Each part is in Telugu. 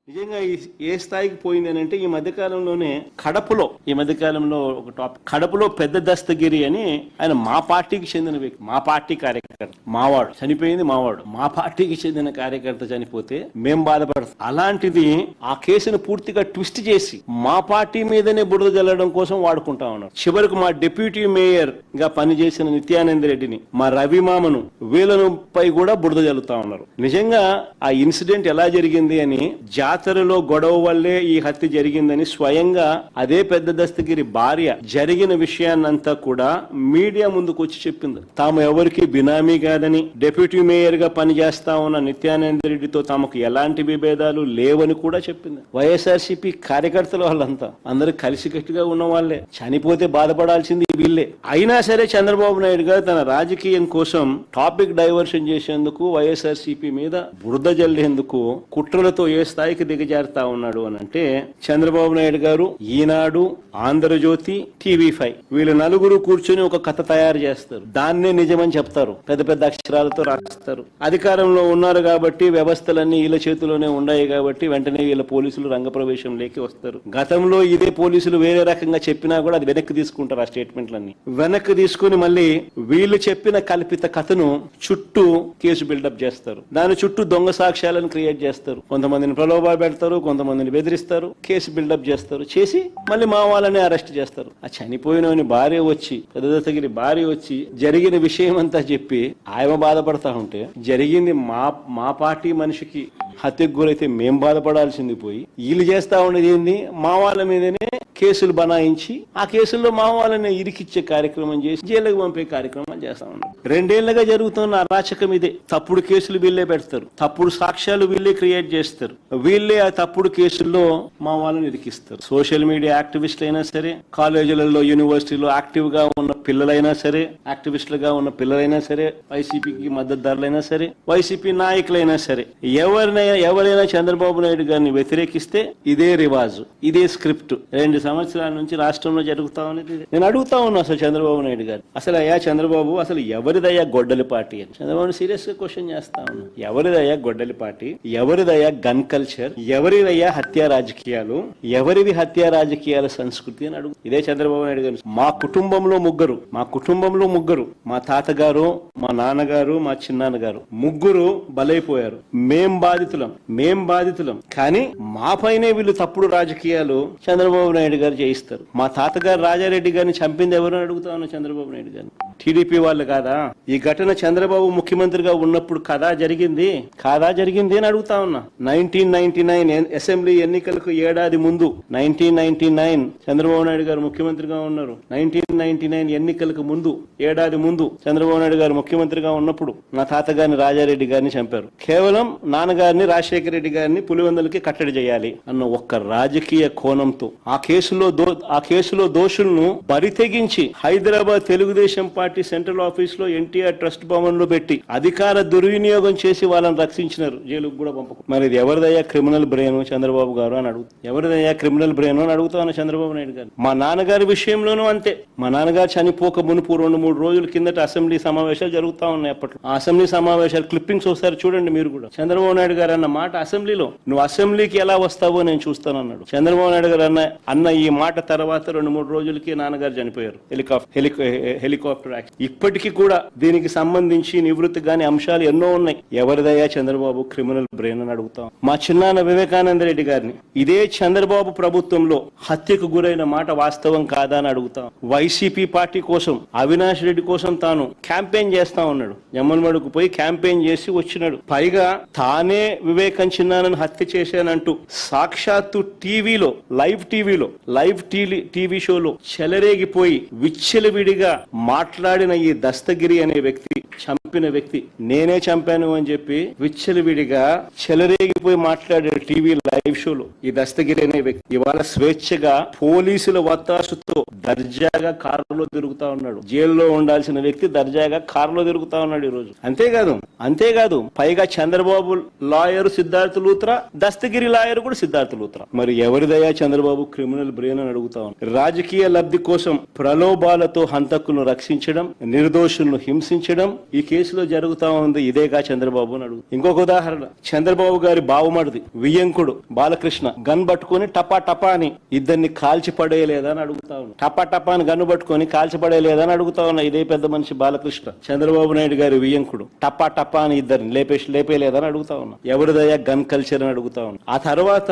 నిజంగా ఏ స్థాయికి పోయింది అని అంటే ఈ మధ్యకాలంలోనే ఈ మధ్యకాలంలో ఒక టాపిక్, కడపలో పెద్ద దస్తగిరి అని ఆయన మా పార్టీకి చెందిన వ్యక్తి, మా పార్టీ కార్యకర్త, మావాడు చనిపోయింది, మా పార్టీకి చెందిన కార్యకర్త చనిపోతే మేం బాధపడతాం. అలాంటిది ఆ కేసును పూర్తిగా ట్విస్ట్ చేసి మా పార్టీ మీదనే బురద జల్లడం కోసం వాడుకుంటా ఉన్నారు. చివరకు మా డిప్యూటీ మేయర్ గా పనిచేసిన నిత్యానంద రెడ్డిని, మా రవిమామను, వీళ్ళను పై కూడా బురద జల్లుతా ఉన్నారు. నిజంగా ఆ ఇన్సిడెంట్ ఎలా జరిగింది అని, జాతరలో గొడవ వల్లే ఈ హత్య జరిగిందని స్వయంగా అదే పెద్ద దస్తగిరి భార్య జరిగిన విషయాన్నంతా కూడా మీడియా ముందుకు వచ్చి చెప్పింది. తాము ఎవరికి బినామీ కాదని, డిప్యూటీ మేయర్ గా పనిచేస్తా ఉన్న నిత్యానంద రెడ్డితో తమకు ఎలాంటి విభేదాలు లేవని కూడా చెప్పింది. వైఎస్ఆర్సీపీ కార్యకర్తలు వాళ్ళంతా అందరూ కలిసికట్టుగా ఉన్న వాళ్లే, చనిపోతే బాధపడాల్సింది వీళ్లే. అయినా సరే చంద్రబాబు నాయుడు గారు తన రాజకీయం కోసం టాపిక్ డైవర్షన్ చేసేందుకు, వైఎస్ఆర్సీపీ మీద బురద జల్లేందుకు కుట్రలతో ఏ స్థాయికి దిగజారుతా ఉన్నాడు అని అంటే, చంద్రబాబు నాయుడు గారు, ఈనాడు, ఆంధ్రజ్యోతి, టీవీ5 వీళ్ళు నలుగురు కూర్చొని ఒక కథ తయారు చేస్తారు. దాన్నే నిజమని చెప్తారు, పెద్ద పెద్ద అక్షరాలతో రాస్తారు. అధికారంలో ఉన్నారు కాబట్టి, వ్యవస్థలన్నీ వీళ్ళ చేతిలోనే ఉన్నాయి కాబట్టి వెంటనే వీళ్ళ పోలీసులు రంగప్రవేశం లేకి వస్తారు. గతంలో ఇదే పోలీసులు వేరే రకంగా చెప్పినా కూడా అది వెనక్కి తీసుకుంటారు. ఆ స్టేట్మెంట్లన్నీ వెనక్కి తీసుకుని మళ్ళీ వీళ్ళు చెప్పిన కల్పిత కథను చుట్టూ కేసు బిల్డప్ చేస్తారు. దాని చుట్టూ దొంగ సాక్ష్యాలను క్రియేట్ చేస్తారు. కొంతమందిని ప్రలోభ పెడతారు, కొంతమందిని బెదిరిస్తారు, కేసు బిల్డప్ చేస్తారు, చేసి మళ్ళీ మా వాళ్ళని అరెస్ట్ చేస్తారు. ఆ చనిపోయిన భార్య వచ్చి, పెద్ద దస్తగిరి భార్య వచ్చి జరిగిన విషయం అంతా చెప్పి ఆయన బాధపడతా ఉంటే, జరిగింది మా పార్టీ మనిషికి హత్యకు గురైతే మేం బాధపడాల్సింది పోయి వీళ్ళు చేస్తా ఉండేది ఏంది, మా వాళ్ళ మీదనే కేసులు బనాయించి ఆ కేసుల్లో మా వాళ్ళని ఇరికిచ్చే కార్యక్రమం చేసి జైలుకు పంపే కార్యక్రమం చేస్తా ఉన్నారు. 2 ఏళ్లుగా జరుగుతున్న అరాచకం ఇదే. తప్పుడు కేసులు వీళ్ళే పెడతారు, తప్పుడు సాక్ష్యాలు వీళ్ళే క్రియేట్ చేస్తారు, వీళ్ళే ఆ తప్పుడు కేసుల్లో మా వాళ్ళని ఇరికిస్తారు. సోషల్ మీడియా యాక్టివిస్టులు అయినా సరే, కాలేజీలలో, యూనివర్సిటీలో యాక్టివ్ గా ఉన్న పిల్లలైనా సరే, యాక్టివిస్టులుగా ఉన్న పిల్లలైనా సరే, వైసీపీకి మద్దతుదారులైనా సరే, వైసీపీ నాయకులైనా సరే, ఎవరైనా చంద్రబాబు నాయుడు గారిని వ్యతిరేకిస్తే ఇదే రివాజు, ఇదే స్క్రిప్ట్ 2 సంవత్సరాల నుంచి రాష్ట్రంలో జరుగుతా ఉన్నది. నేను అడుగుతా ఉన్నా అసలు చంద్రబాబు నాయుడు గారు, అసలు అయ్యా చంద్రబాబు, అసలు ఎవరిదయ్యా గొడ్డలి పార్టీ అని చంద్రబాబు సీరియస్ గా క్వశ్చన్ చేస్తా ఉన్నా. ఎవరిదయ్యా గొడ్డలి పార్టీ, ఎవరిదయ్యా గన్ కల్చర్, ఎవరిదయ్యా హత్యా రాజకీయాలు, ఎవరిది హత్యా రాజకీయాల సంస్కృతి అని అడుగు. ఇదే చంద్రబాబు నాయుడు గారు, మా కుటుంబంలో ముగ్గురు, మా తాతగారు, మా నాన్నగారు, మా చిన్నాన్నగారు ముగ్గురు బలైపోయారు. మేం బాధితులం కానీ మా పైనే వీళ్ళు తప్పుడు రాజకీయాలు చంద్రబాబు నాయుడు గారు చేయిస్తారు. మా తాతగారు రాజారెడ్డి గారిని చంపింది ఎవరని అడుగుతా ఉన్నా చంద్రబాబు నాయుడు గారిని. టీడీపీ వాళ్ళు కాదా? ఈ ఘటన చంద్రబాబు ముఖ్యమంత్రిగా ఉన్నప్పుడు కాదా జరిగింది అని అడుగుతా ఉన్నా. 1999 అసెంబ్లీ ఎన్నికలకు ఏడాది ముందు, 1999 చంద్రబాబు నాయుడు గారు ముఖ్యమంత్రిగా ఉన్నారు. 1999 ఎన్నికలకు ముందు, ఏడాది ముందు చంద్రబాబు నాయుడు గారు ముఖ్యమంత్రిగా ఉన్నప్పుడు మా తాతగారిని రాజారెడ్డి గారిని చంపారు. కేవలం నాన్నగారిని, రాజశేఖర రెడ్డి గారిని పులివెందులకి కట్టడి చేయాలి అన్న ఒక్క రాజకీయ కోణంతో ఆ కేసులో దోషులను బరితెగించి Hyderabad Telugu Desam party central office లో ఎన్టీఆర్ ట్రస్ట్ భవన్ లో పెట్టి అధికార దుర్వినియోగం చేసి వాళ్ళని రక్షించినారు, జైలుకు కూడా పంపకు. మరి ఇది ఎవరిదయ్యా క్రిమినల్ బ్రెయిన్ చంద్రబాబు గారు అని అడుగుతా. ఎవరిదయ్యా క్రిమినల్ బ్రెయిన్ అని అడుగుతాను చంద్రబాబు నాయుడు గారు. మా నాన్నగారి విషయంలోనూ అంతే. మా నాన్నగారు చనిపోక మునుపు 2-3 రోజుల కిందట అసెంబ్లీ సమావేశాలు జరుగుతా ఉన్నాయి. అప్పట్లో ఆ అసెంబ్లీ సమావేశాలు క్లిప్పింగ్స్ ఒకసారి చూడండి మీరు కూడా. చంద్రబాబు నాయుడు గారు అన్న మాట అసెంబ్లీలో, నువ్వు అసెంబ్లీకి ఎలా వస్తావో నేను చూస్తానన్నాడు. చంద్రబాబు నాయుడు గారు అన్న ఈ మాట తర్వాత 2-3 రోజులకి నాన్నగారు చనిపోయారు హెలికాప్టర్ యాక్సిడెంట్. ఇప్పటికీ కూడా దీనికి సంబంధించి నివృత్తి గాని అంశాలు ఎన్నో ఉన్నాయి. ఎవరిదయ్యా చంద్రబాబు క్రిమినల్ బ్రెయిన్ అని అడుగుతాం. మా చిన్నాన్న వివేకానంద రెడ్డి గారిని ఇదే చంద్రబాబు ప్రభుత్వంలో హత్యకు గురైన మాట వాస్తవం కాదా అని అడుగుతాం. వైసీపీ పార్టీ కోసం, అవినాష్ రెడ్డి కోసం తాను క్యాంపెయిన్ చేస్తా ఉన్నాడు. జమ్మలమడుకు పోయి క్యాంపెయిన్ చేసి వచ్చినాడు. పైగా తానే వివేకం చిన్నాన్నను హత్య చేశానంటూ సాక్షాత్తు లైవ్ టీవీ షోలో చెలరేగిపోయి విచ్చలవిడిగా మాట్లాడిన ఈ దస్తగిరి అనే వ్యక్తి, చంపిన వ్యక్తి, నేనే చంపాను అని చెప్పి విచ్చలవిడిగా చెలరేగిపోయి మాట్లాడే టీవీ లైవ్ షోలో ఈ దస్తగిరి అనే వ్యక్తి ఇవాళ స్వేచ్ఛగా పోలీసుల వత్తాసుతో దర్జాగా కారులో తిరుగుతా ఉన్నాడు. జైల్లో ఉండాల్సిన వ్యక్తి దర్జాగా కారులో తిరుగుతా ఉన్నాడు ఈ రోజు. అంతేకాదు పైగా చంద్రబాబు లాయర్ సిద్ధార్థ లూత్రా, దస్తగిరి లాయర్ కూడా సిద్ధార్థ లూత్రా. మరి ఎవరిదయ్యా చంద్రబాబు క్రిమినల్ బ్రెయిన్ అని అడుగుతా ఉన్నాడు. రాజకీయ లబ్ధి కోసం ప్రలోభాలతో హంతకులను రక్షించడం, నిర్దోషులను హింసించడం ఈ కేసులో జరుగుతా ఉంది. ఇదేగా చంద్రబాబు అని అడుగు. ఇంకొక ఉదాహరణ, చంద్రబాబు గారి బావుమడిది వియ్యంకుడు బాలకృష్ణ గన్ పట్టుకుని టపా టపా అని ఇద్దరిని కాల్చి పడేయలేదా అని అడుగుతా ఉన్నా. టపా టపా అని గన్ను పట్టుకుని కాల్చి పడేయలేదా అని అడుగుతా ఉన్నా. ఇదే పెద్ద మనిషి బాలకృష్ణ, చంద్రబాబు నాయుడు గారి వియ్యంకుడు టపా టపా అని ఇద్దరిని లేపేయలేదని అడుగుతా ఉన్నా. ఎవరిదయ్యా గన్ కల్చర్ అని అడుగుతా ఉన్నా. ఆ తర్వాత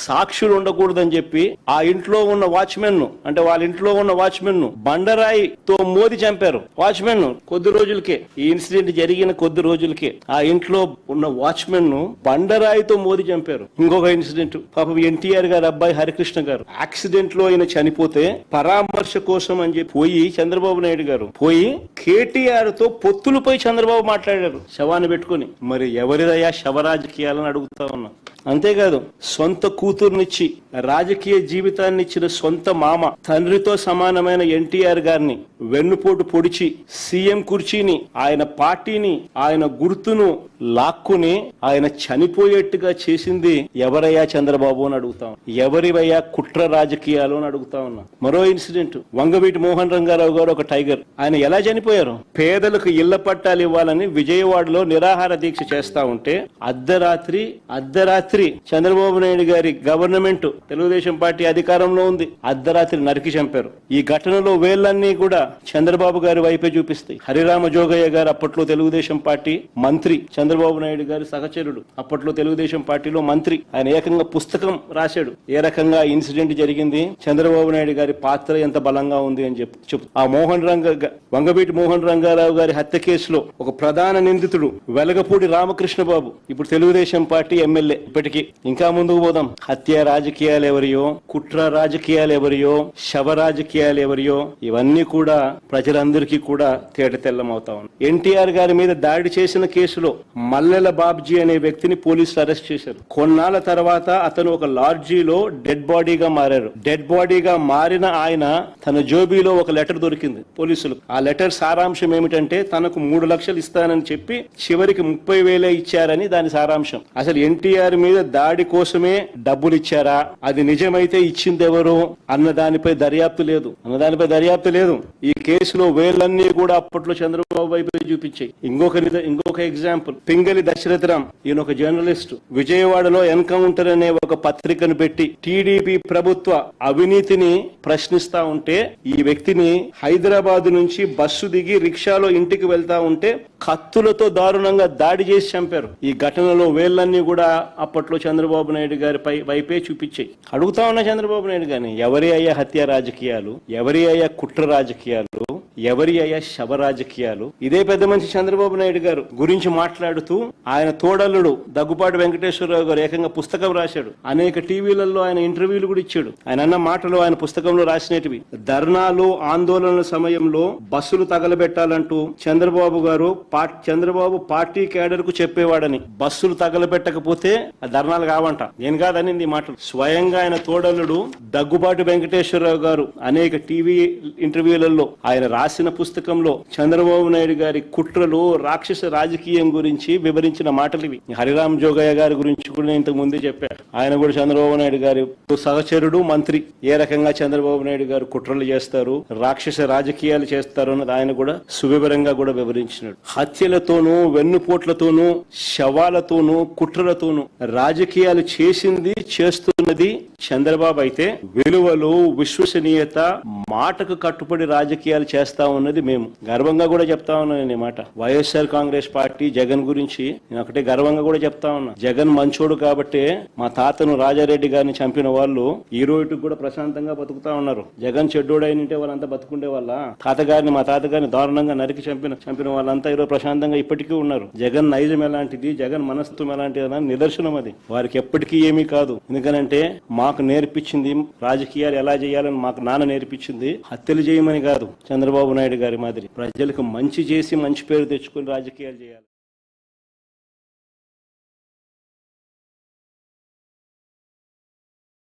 సాక్షులు ఉండకూడదని చెప్పి ఆ ఇంట్లో ఉన్న వాచ్మెన్ ను, అంటే వాళ్ళ ఇంట్లో ఉన్న వాచ్మెన్ ను బండరాయితో మోది చంపారు. వాచ్మెన్ కొద్ది రోజులకే, ఈ ఇన్సిడెంట్ జరిగిన కొద్ది రోజులకే ఆ ఇంట్లో ఉన్న వాచ్మెన్ ను బండరాయితో మోది చంపారు. ఇంకొక ఇన్సిడెంట్, పాపం ఎన్టీఆర్ గారు అబ్బాయి హరికృష్ణ గారు యాక్సిడెంట్ లో ఆయన చనిపోతే పరామర్శ కోసం అని చెప్పి పోయి చంద్రబాబు నాయుడు గారు పోయి కేటీఆర్ తో పొత్తులపై చంద్రబాబు మాట్లాడారు శవాన్ని పెట్టుకుని. మరి ఎవరిదయ్యా శవ రాజకీయాలని అడుగుతా ఉన్నా. అంతేకాదు, సొంత కూతుర్నిచ్చి రాజకీయ జీవితాన్ని ఇచ్చిన సొంత మామ, తండ్రితో సమానమైన ఎన్టీఆర్ గారిని వెన్నుపోటు పొడిచి సీఎం కుర్చీని, ఆయన పార్టీని, ఆయన గుర్తును లాక్కుని ఆయన చనిపోయేట్టుగా చేసింది ఎవరయ్యా చంద్రబాబు అని అడుగుతాం. ఎవరివయ్యా కుట్ర రాజకీయాలు అని అడుగుతా ఉన్నా. మరో ఇన్సిడెంట్, వంగవీటి మోహన్ రంగారావు గారు ఒక టైగర్, ఆయన ఎలా చనిపోయారు? పేదలకు ఇళ్ల పట్టాలు ఇవ్వాలని విజయవాడలో నిరాహార దీక్ష చేస్తా ఉంటే అర్ధరాత్రి చంద్రబాబు నాయుడు గారి గవర్నమెంట్, తెలుగుదేశం పార్టీ అధికారంలో ఉంది, అర్ధరాత్రి నరికి చంపారు. ఈ ఘటనలో వేళ్లన్నీ కూడా చంద్రబాబు గారి వైపే చూపిస్తాయి. హరిరామ జోగయ్య గారు అప్పట్లో తెలుగుదేశం పార్టీ మంత్రి, చంద్రబాబు నాయుడు గారి సహచరుడు, అప్పట్లో తెలుగుదేశం పార్టీలో మంత్రి. ఆయన ఏకంగా పుస్తకం రాశాడు ఏ రకంగా ఇన్సిడెంట్ జరిగింది, చంద్రబాబు నాయుడు గారి పాత్ర ఎంత బలంగా ఉంది అని చెప్పు. ఆ వంగవీటి మోహన్ రంగారావు గారి హత్య కేసులో ఒక ప్రధాన నిందితుడు వెలగపూడి రామకృష్ణ బాబు, ఇప్పుడు తెలుగుదేశం పార్టీ ఎమ్మెల్యే. ఇప్పటికీ ఇంకా ముందుకు పోదాం. హత్య రాజకీయాలు ఎవరియో, కుట్ర రాజకీయాలు ఎవరియో, శవ రాజకీయాలు ఎవరియో, ఇవన్నీ కూడా ప్రజలందరికీ కూడా తేట తెల్లమవుతా ఉన్నాయి. ఎన్టీఆర్ గారి మీద దాడి చేసిన కేసులో మల్లెల బాబ్జీ అనే వ్యక్తిని పోలీసులు అరెస్ట్ చేశారు. కొన్నాళ్ల తర్వాత అతను ఒక లాడ్జీలో డెడ్ బాడీగా మారారు. డెడ్ బాడీగా మారిన ఆయన తన జోబీలో ఒక లెటర్ దొరికింది పోలీసులు. ఆ లెటర్ సారాంశం ఏమిటంటే తనకు 3 లక్షలు ఇస్తానని చెప్పి చివరికి 30,000 ఇచ్చారని దాని సారాంశం. అసలు ఎన్టీఆర్ మీద దాడి కోసమే డబ్బులు ఇచ్చారా, అది నిజమైతే ఇచ్చింది ఎవరు అన్న దానిపై దర్యాప్తు లేదు. ఈ కేసులో వేలన్నీ కూడా అప్పట్లో చంద్రబాబు వైపు చూపించాయి. ఇంకొక ఎగ్జాంపుల్, పింగళి దశరథరామ్, ఈయన ఒక జర్నలిస్ట్, విజయవాడలో ఎన్కౌంటర్ అనే ఒక పత్రికను పెట్టి టీడీపీ ప్రభుత్వ అవినీతిని ప్రశ్నిస్తా ఉంటే ఈ వ్యక్తిని హైదరాబాద్ నుంచి బస్సు దిగి రిక్షాలో ఇంటికి వెళ్తా ఉంటే కత్తులతో దారుణంగా దాడి చేసి చంపారు. ఈ ఘటనలో వేళ్ళన్నీ కూడా అప్పట్లో చంద్రబాబు నాయుడు గారి వైపే చూపించాయి. అడుగుతా ఉన్న చంద్రబాబు నాయుడు గారిని, ఎవరి అయ్యా హత్య రాజకీయాలు, ఎవరి అయ్యా కుట్ర రాజకీయాలు, ఎవరి అయ్యా శవ రాజకీయాలు? ఇదే పెద్ద మనిషి చంద్రబాబు నాయుడు గారు గురించి మాట్లాడుతూ ఆయన తోడల్లుడు దగ్గుపాటి వెంకటేశ్వరరావు గారు ఏకంగా పుస్తకం రాశాడు. అనేక టీవీలలో ఆయన ఇంటర్వ్యూలు కూడా ఇచ్చాడు. ఆయన అన్న మాటలు ఆయన పుస్తకంలో రాసినటివి. ధర్నాలు ఆందోళనల సమయంలో బస్సులు తగలబెట్టాలంటూ చంద్రబాబు పార్టీ కేడర్ కు చెప్పేవాడని, బస్సులు తగలబెట్టకపోతే ఆ ధర్నాలు కావంట. నేను కాదని ఈ మాటలు స్వయంగా ఆయన తోడల్లుడు దగ్గుబాటి వెంకటేశ్వరరావు గారు అనేక టీవీ ఇంటర్వ్యూలలో ఆయన రాసిన పుస్తకంలో చంద్రబాబు నాయుడు గారి కుట్రలు, రాక్షస రాజకీయం గురించి వివరించిన మాటలు ఇవి. హరిరామ్ జోగయ్య గారి గురించి కూడా నేను ఇంతకు ముందే చెప్పాను. ఆయన కూడా చంద్రబాబు నాయుడు గారి సహచరుడు, మంత్రి. ఏ రకంగా చంద్రబాబు నాయుడు గారు కుట్రలు చేస్తారు, రాక్షస రాజకీయాలు చేస్తారు అన్నది ఆయన కూడా సువివరంగా కూడా వివరించినాడు. హత్యలతోనూ, వెన్నుపోట్లతోనూ, శవాలతోనూ, కుట్రలతోనూ రాజకీయాలు చేసింది, చేస్తున్నది చంద్రబాబు అయితే విలువలు, విశ్వసనీయత, మాటకు కట్టుబడి రాజకీయాలు చేస్తా ఉన్నది మేము. గర్వంగా కూడా చెప్తా ఉన్నాను ఈ మాట. వైఎస్ఆర్ కాంగ్రెస్ పార్టీ జగన్ గురించి నేను ఒకటే గర్వంగా కూడా చెప్తా ఉన్నా. జగన్ మంచోడు కాబట్టే మా తాతను రాజారెడ్డి గారిని చంపిన వాళ్ళు ఈ రోజు కూడా ప్రశాంతంగా బతుకుతా ఉన్నారు. జగన్ చెడ్డోడైనంటే వాళ్ళంతా బతుకుండే వాళ్ళ. మా తాతగారిని దారుణంగా నరికి చంపిన వాళ్ళంతా ఈరోజు ప్రశాంతంగా ఇప్పటికీ ఉన్నారు. జగన్ నైజం ఎలాంటిది, జగన్ మనస్తత్వం ఎలాంటిది అని నిదర్శనం అది. వారికి ఎప్పటికీ ఏమీ కాదు. ఎందుకనంటే మాకు నేర్పించింది రాజకీయాలు ఎలా చేయాలని మాకు నాన్న నేర్పించింది. హత్యలు చేయమని కాదు, చంద్రబాబు నాయుడు గారి మాదిరి ప్రజలకు మంచి చేసి మంచి పేరు తెచ్చుకుని రాజకీయాలు చేయాలి.